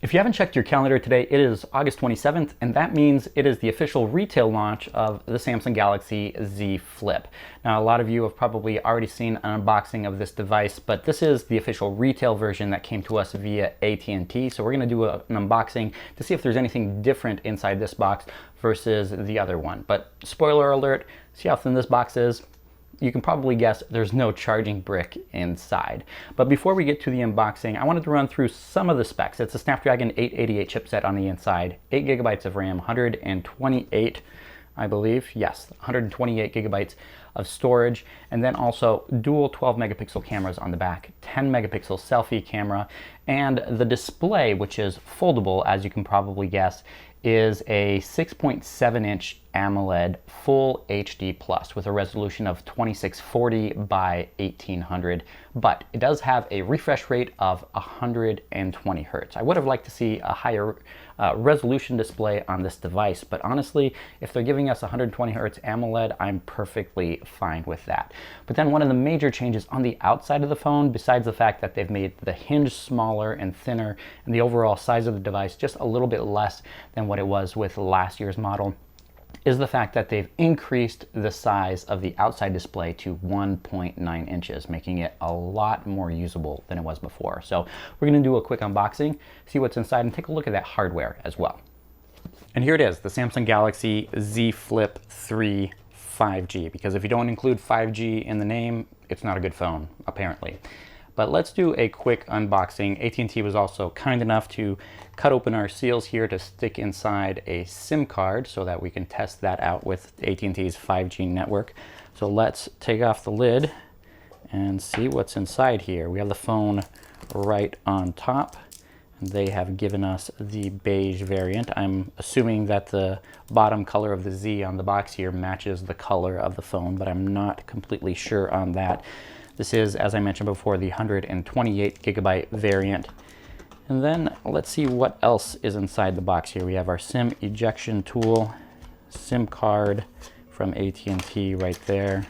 If you haven't checked your calendar today, it is August 27th, and that means it is the official retail launch of the Samsung Galaxy Z Flip. Now, a lot of you have probably already seen an unboxing of this device, but this is the official retail version that came to us via AT&T. So we're going to do an unboxing to see if there's anything different inside this box versus the other one. But spoiler alert, see how thin this box is? You can probably guess there's no charging brick inside. But before we get to the unboxing, I wanted to run through some of the specs. It's a Snapdragon 888 chipset on the inside, 8 gigabytes of RAM, 128, I believe, yes, 128 gigabytes of storage, and then also dual 12 megapixel cameras on the back, 10 megapixel selfie camera, and the display, which is foldable, as you can probably guess, is a 6.7-inch AMOLED Full HD Plus with a resolution of 2640 by 1800, but it does have a refresh rate of 120 Hertz. I would have liked to see a higher resolution display on this device, but honestly, if they're giving us 120 Hertz AMOLED, I'm perfectly fine with that. But then one of the major changes on the outside of the phone, besides the fact that they've made the hinge smaller and thinner and the overall size of the device just a little bit less than what it was with last year's model, is the fact that they've increased the size of the outside display to 1.9 inches, making it a lot more usable than it was before. So we're going to do a quick unboxing, see what's inside, and take a look at that hardware as well. And here it is, the Samsung Galaxy Z Flip 3 5G, because if you don't include 5G in the name, it's not a good phone, apparently. But let's do a quick unboxing. AT&T was also kind enough to cut open our seals here to stick inside a SIM card so that we can test that out with AT&T's 5G network. So let's take off the lid and see what's inside here. We have the phone right on top. They have given us the beige variant. I'm assuming that the bottom color of the Z on the box here matches the color of the phone, but I'm not completely sure on that. This is, as I mentioned before, the 128 gigabyte variant. And then let's see what else is inside the box here. We have our SIM ejection tool, SIM card from AT&T right there.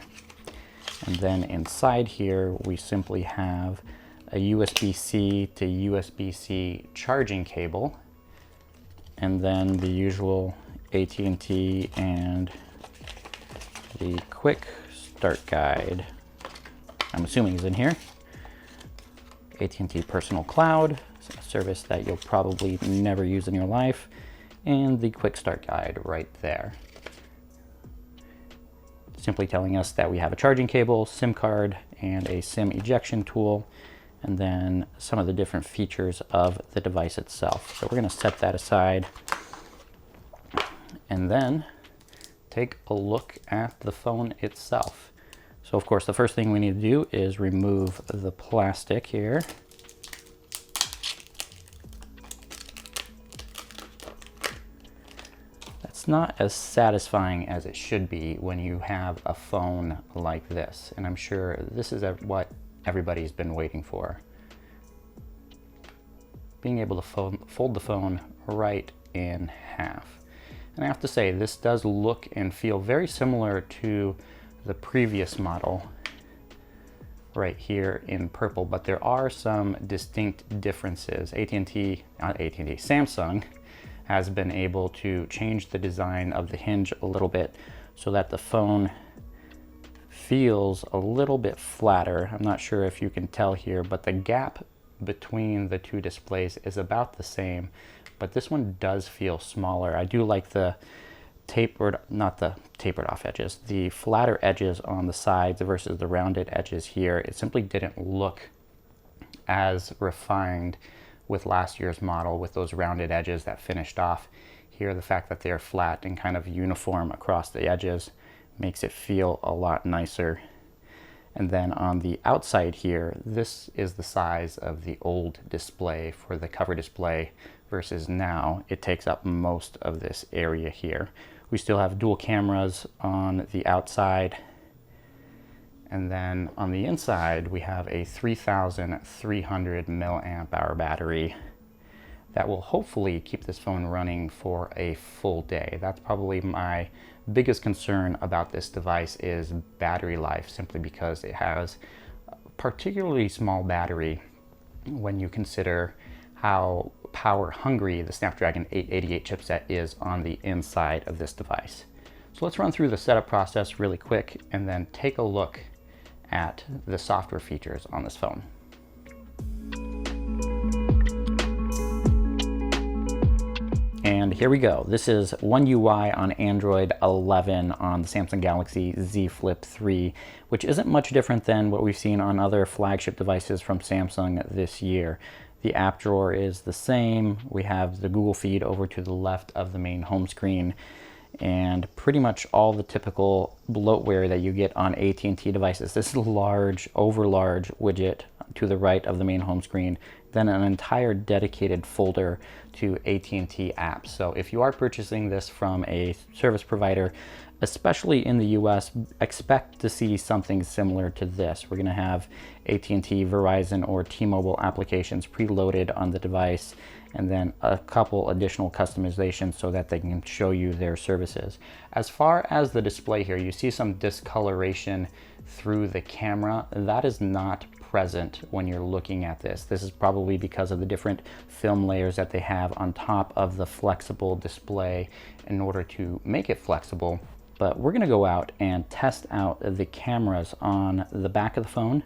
And then inside here, we simply have a USB-C to USB-C charging cable. And then the usual AT&T and the quick start guide. I'm assuming is in here. AT&T Personal Cloud, a service that you'll probably never use in your life, and the quick start guide right there. Simply telling us that we have a charging cable, SIM card, and a SIM ejection tool, and then some of the different features of the device itself. So we're going to set that aside and then take a look at the phone itself. So of course, the first thing we need to do is remove the plastic here. That's not as satisfying as it should be when you have a phone like this. And I'm sure this is what everybody's been waiting for. Being able to fold the phone right in half. And I have to say, this does look and feel very similar to the previous model right here in purple, but there are some distinct differences. Samsung has been able to change the design of the hinge a little bit so that the phone feels a little bit flatter. I'm not sure if you can tell here, but the gap between the two displays is about the same, but this one does feel smaller. I do like the not the tapered off edges, the flatter edges on the sides versus the rounded edges here. It simply didn't look as refined with last year's model with those rounded edges that finished off. Here, the fact that they're flat and kind of uniform across the edges makes it feel a lot nicer. And then on the outside here, this is the size of the old display for the cover display versus now it takes up most of this area here. We still have dual cameras on the outside. And then on the inside, we have a 3,300 milliamp hour battery that will hopefully keep this phone running for a full day. That's probably my biggest concern about this device is battery life, simply because it has a particularly small battery when you consider how power hungry the Snapdragon 888 chipset is on the inside of this device. So let's run through the setup process really quick and then take a look at the software features on this phone. And here we go. This is One UI on Android 11 on the Samsung Galaxy Z Flip 3, which isn't much different than what we've seen on other flagship devices from Samsung this year. The app drawer is the same. We have the Google feed over to the left of the main home screen, and pretty much all the typical bloatware that you get on AT&T devices. This is a large, over large widget to the right of the main home screen, then an entire dedicated folder to AT&T apps. So if you are purchasing this from a service provider, especially in the US, expect to see something similar to this. We're gonna have AT&T, Verizon, or T-Mobile applications preloaded on the device, and then a couple additional customizations so that they can show you their services. As far as the display here, you see some discoloration through the camera. That is not present when you're looking at this. This is probably because of the different film layers that they have on top of the flexible display in order to make it flexible. But we're gonna go out and test out the cameras on the back of the phone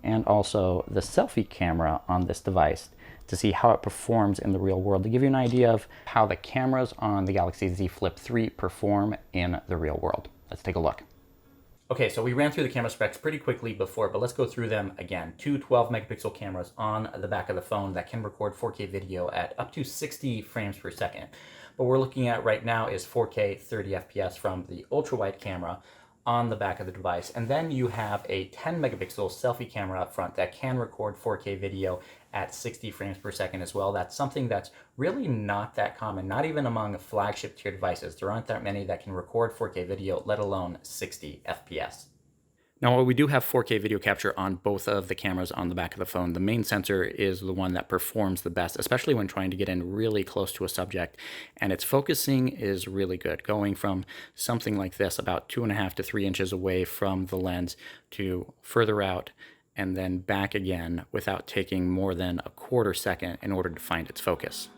and also the selfie camera on this device to see how it performs in the real world, to give you an idea of how the cameras on the Galaxy Z Flip 3 perform in the real world. Let's take a look. Okay, so we ran through the camera specs pretty quickly before, but let's go through them again. Two 12 megapixel cameras on the back of the phone that can record 4K video at up to 60 frames per second. What we're looking at right now is 4K 30 FPS from the ultra-wide camera on the back of the device. And then you have a 10 megapixel selfie camera up front that can record 4K video at 60 frames per second as well. That's something that's really not that common, not even among flagship tier devices. There aren't that many that can record 4K video, let alone 60 FPS. Now, while we do have 4K video capture on both of the cameras on the back of the phone, the main sensor is the one that performs the best, especially when trying to get in really close to a subject. And its focusing is really good, going from something like this, about 2.5 to 3 inches away from the lens, to further out and then back again without taking more than a quarter second in order to find its focus.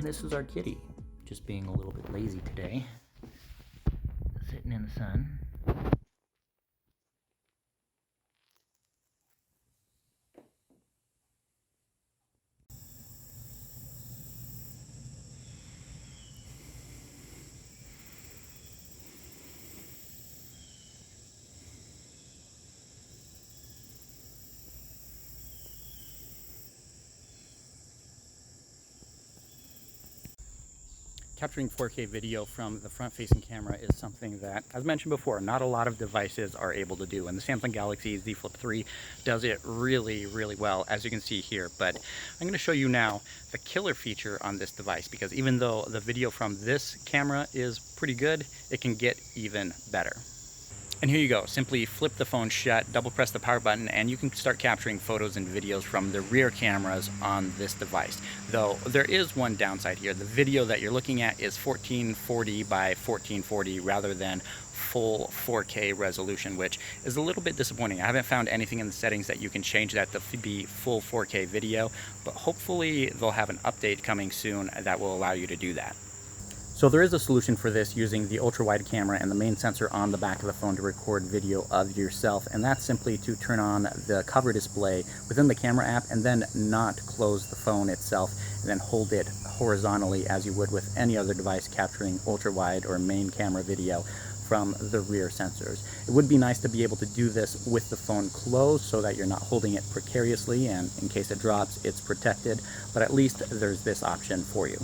This is our kitty, just being a little bit lazy today, sitting in the sun. capturing 4K video from the front-facing camera is something that, as mentioned before, not a lot of devices are able to do, and the Samsung Galaxy Z Flip 3 does it really, really well, as you can see here. But I'm going to show you now the killer feature on this device, because even though the video from this camera is pretty good, it can get even better. And here you go. Simply flip the phone shut, double press the power button, and you can start capturing photos and videos from the rear cameras on this device. Though there is one downside here. The video that you're looking at is 1440 by 1440 rather than full 4K resolution, which is a little bit disappointing. I haven't found anything in the settings that you can change that to be full 4K video, but hopefully they'll have an update coming soon that will allow you to do that. So there is a solution for this using the ultra-wide camera and the main sensor on the back of the phone to record video of yourself, and that's simply to turn on the cover display within the camera app and then not close the phone itself, and then hold it horizontally as you would with any other device capturing ultra-wide or main camera video from the rear sensors. It would be nice to be able to do this with the phone closed so that you're not holding it precariously, and in case it drops, it's protected, but at least there's this option for you.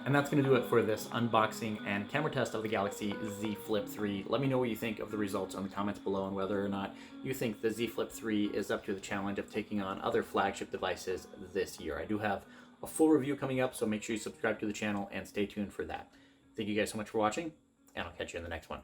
And that's going to do it for this unboxing and camera test of the Galaxy Z Flip 3. Let me know what you think of the results in the comments below and whether or not you think the Z Flip 3 is up to the challenge of taking on other flagship devices this year. I do have a full review coming up, so make sure you subscribe to the channel and stay tuned for that. Thank you guys so much for watching, and I'll catch you in the next one.